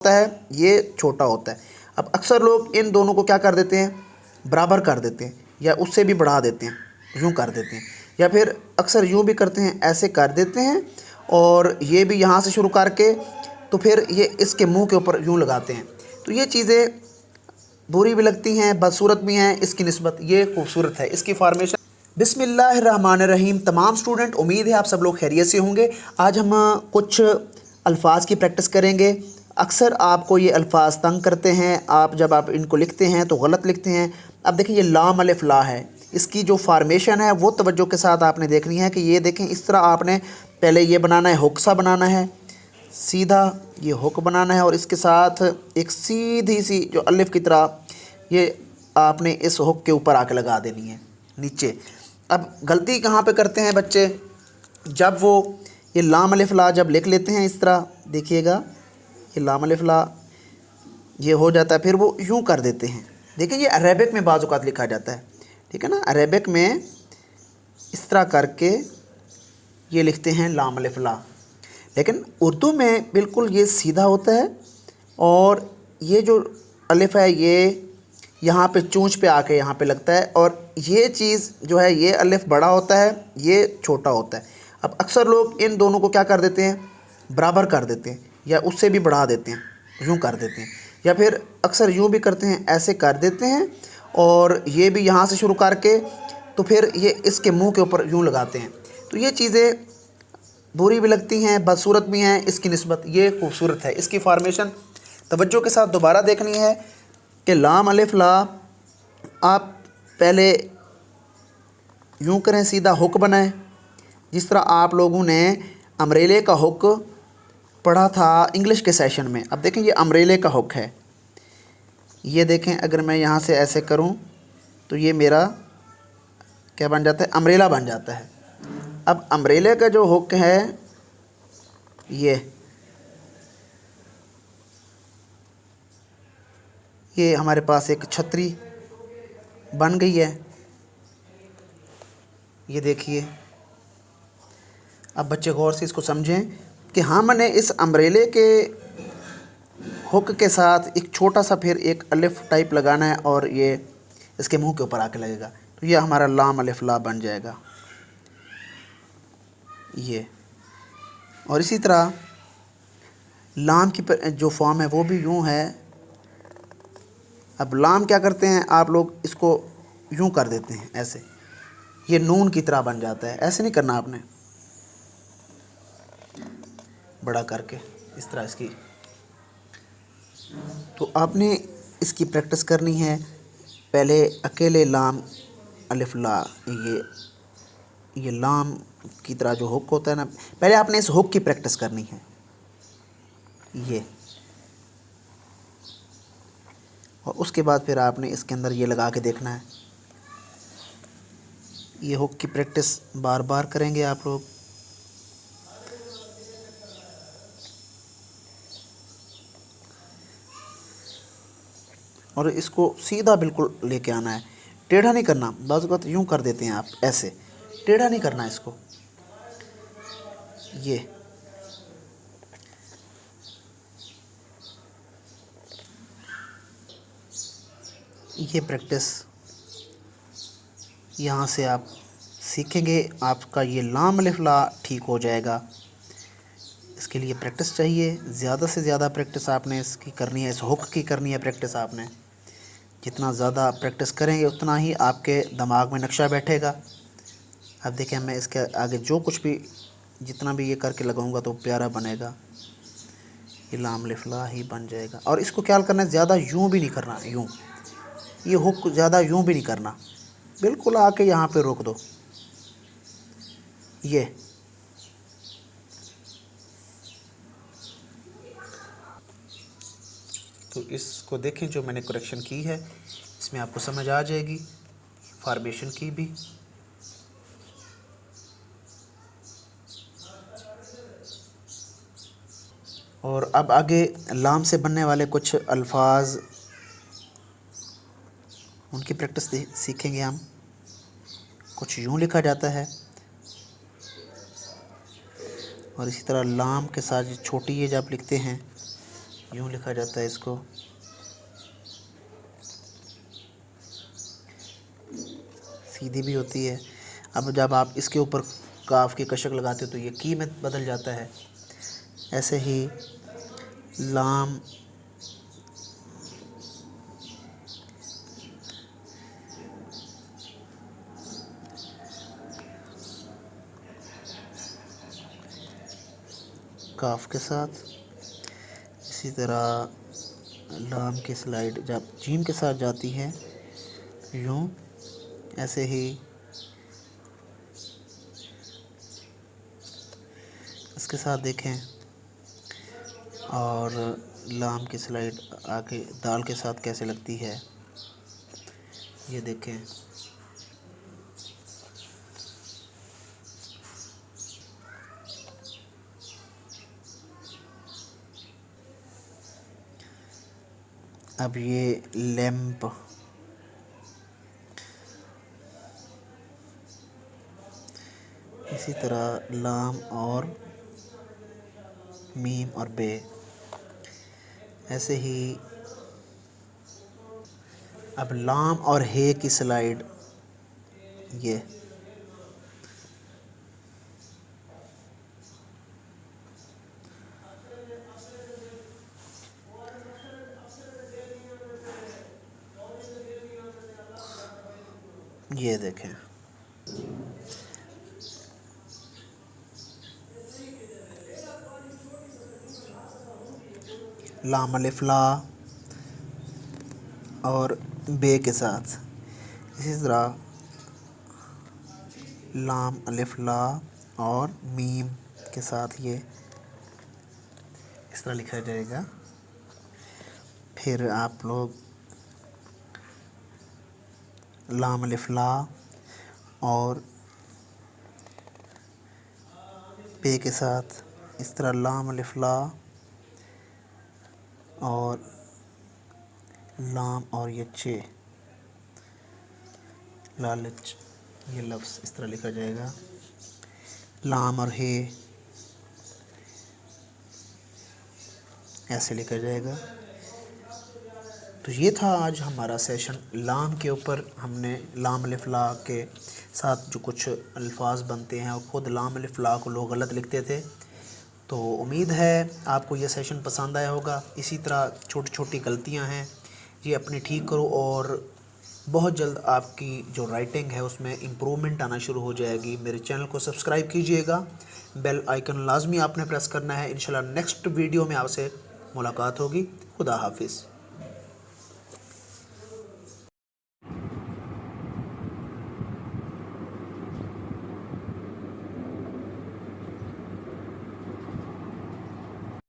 होता है, ये छोटा होता है। अब अक्सर लोग इन दोनों को क्या कर देते हैं, बराबर कर देते हैं या उससे भी बढ़ा देते हैं, यूँ कर देते हैं, या फिर अक्सर यूँ भी करते हैं, ऐसे कर देते हैं और ये भी यहाँ से शुरू करके तो फिर ये इसके मुंह के ऊपर यूँ लगाते हैं। तो ये चीज़ें बुरी भी लगती हैं, बदसूरत भी हैं, इसकी निस्बत ये खूबसूरत है इसकी फॉर्मेशन। बिस्मिल्लाहिर्रहमानिर्रहीम। तमाम स्टूडेंट, उम्मीद है आप सब लोग खैरियत से होंगे। आज हम कुछ अल्फाज की प्रैक्टिस करेंगे। अक्सर आपको ये अल्फाज तंग करते हैं, आप जब आप इनको लिखते हैं तो गलत लिखते हैं। अब देखिए ये लाम अलिफ ला है, इसकी जो फार्मेशन है वो तवज्जो के साथ आपने देखनी है कि ये देखें इस तरह आपने पहले ये बनाना है, हुक सा बनाना है, सीधा ये हुक बनाना है और इसके साथ एक सीधी सी जो अलिफ की तरह ये आपने इस हुक के ऊपर आके लगा देनी है नीचे। अब गलती कहाँ पे करते हैं बच्चे, जब वो ये लाम अलिफ ला जब लिख लेते हैं इस तरह, देखिएगा ये लाम अलिफ ला ये हो जाता है, फिर वो यूँ कर देते हैं। देखिए ये अरेबिक में बाज़ औक़ात लिखा जाता है, ठीक है ना, अरेबिक में इस तरह करके ये लिखते हैं लाम अलिफ ला, लेकिन उर्दू में बिल्कुल ये सीधा होता है और ये जो अलिफ है ये यहाँ पे चोंच पे आके यहाँ पे लगता है और ये चीज़ जो है ये अलिफ बड़ा होता है, ये छोटा होता है। अब अक्सर लोग इन दोनों को क्या कर देते हैं, बराबर कर देते हैं या उससे भी बढ़ा देते हैं, यूँ कर देते हैं, या फिर अक्सर यूँ भी करते हैं, ऐसे कर देते हैं और ये भी यहाँ से शुरू करके तो फिर ये इसके मुंह के ऊपर यूँ लगाते हैं। तो ये चीज़ें बुरी भी लगती हैं, बदसूरत भी हैं, इसकी निस्बत ये खूबसूरत है इसकी फॉर्मेशन। तवज्जो के साथ दोबारा देखनी है कि लाम अलिफ ला आप पहले यूँ करें, सीधा हुक बनाएं, जिस तरह आप लोगों ने अम्ब्रेले का हुक पढ़ा था इंग्लिश के सेशन में। अब देखें ये अम्ब्रेले का हुक है, ये देखें अगर मैं यहाँ से ऐसे करूँ तो ये मेरा क्या बन जाता है, अम्ब्रेला बन जाता है। अब अम्ब्रेले का जो हुक है ये हमारे पास एक छतरी बन गई है, ये देखिए। अब बच्चे गौर से इसको समझें कि हाँ मैंने इस अम्ब्रेले के हुक के साथ एक छोटा सा फिर एक अलिफ टाइप लगाना है और ये इसके मुंह के ऊपर आके लगेगा, तो ये हमारा लाम अलिफ ला बन जाएगा ये। और इसी तरह लाम की जो फॉर्म है वो भी यूँ है। अब लाम क्या करते हैं आप लोग, इसको यूँ कर देते हैं ऐसे, ये नून की तरह बन जाता है। ऐसे नहीं करना आपने, बड़ा करके इस तरह इसकी। तो आपने इसकी प्रैक्टिस करनी है। पहले अकेले लाम अलिफ ला, ये लाम की तरह जो हुक होता है ना, पहले आपने इस हुक की प्रैक्टिस करनी है ये, और उसके बाद फिर आपने इसके अंदर ये लगा के देखना है। ये हुक की प्रैक्टिस बार बार करेंगे आप लोग। और इसको सीधा बिल्कुल लेके आना है, टेढ़ा नहीं करना। बाज़ औक़ात यूँ कर देते हैं आप, ऐसे टेढ़ा नहीं करना इसको। ये प्रैक्टिस यहाँ से आप सीखेंगे, आपका ये लाम अलिफ ला ठीक हो जाएगा। इसके लिए प्रैक्टिस चाहिए, ज़्यादा से ज़्यादा प्रैक्टिस आपने इसकी करनी है, इस हुक की करनी है प्रैक्टिस आपने। जितना ज़्यादा प्रैक्टिस करेंगे उतना ही आपके दिमाग में नक्शा बैठेगा। अब देखें मैं इसके आगे जो कुछ भी जितना भी ये करके लगाऊंगा तो प्यारा बनेगा, ये लाम अलिफ ला ही बन जाएगा। और इसको क्या करना है, ज़्यादा यूँ भी नहीं करना, यूँ ये हुक ज़्यादा यूँ भी नहीं करना, बिल्कुल आके यहाँ पे रोक दो ये। तो इसको देखें जो मैंने करेक्शन की है, इसमें आपको समझ आ जाएगी फॉर्मेशन की भी। और अब आगे लाम से बनने वाले कुछ अल्फाज, उनकी प्रैक्टिस सीखेंगे हम। कुछ यूँ लिखा जाता है और इसी तरह लाम के साथ छोटी ये जब लिखते हैं यूँ लिखा जाता है इसको। सीधी भी होती है। अब जब आप इसके ऊपर काफ की कशक लगाते हो तो ये की में बदल जाता है। ऐसे ही लाम काफ के साथ, इसी तरह लाम की स्लाइड जब जीम के साथ जाती है यूँ, ऐसे ही इसके साथ देखें। और लाम की स्लाइड आके दाल के साथ कैसे लगती है ये देखें। अब ये लैंप, इसी तरह लाम और मीम और बे, ऐसे ही अब लाम और हे की स्लाइड ये देखें। लाम अलिफ ला और बे के साथ, इसी तरह लाम अलिफ ला और मीम के साथ ये इस तरह लिखा जाएगा। फिर आप लोग लाम अलिफ ला और पे के साथ इस तरह लाम अलिफ ला और लाम और ये चे, लालच, ये लफ्ज़ इस तरह लिखा जाएगा। लाम और हे ऐसे लिखा जाएगा। तो ये था आज हमारा सेशन लाम के ऊपर। हमने लाम अलिफ ला के साथ जो कुछ अल्फाज बनते हैं और ख़ुद लाम अलिफ ला को लोग गलत लिखते थे। तो उम्मीद है आपको ये सेशन पसंद आया होगा। इसी तरह छोटी छोटी गलतियां हैं ये अपनी ठीक करो और बहुत जल्द आपकी जो राइटिंग है उसमें इम्प्रूवमेंट आना शुरू हो जाएगी। मेरे चैनल को सब्सक्राइब कीजिएगा, बेल आइकन लाजमी आपने प्रेस करना है। इंशाल्लाह नेक्स्ट वीडियो में आपसे मुलाकात होगी। खुदा हाफिज़।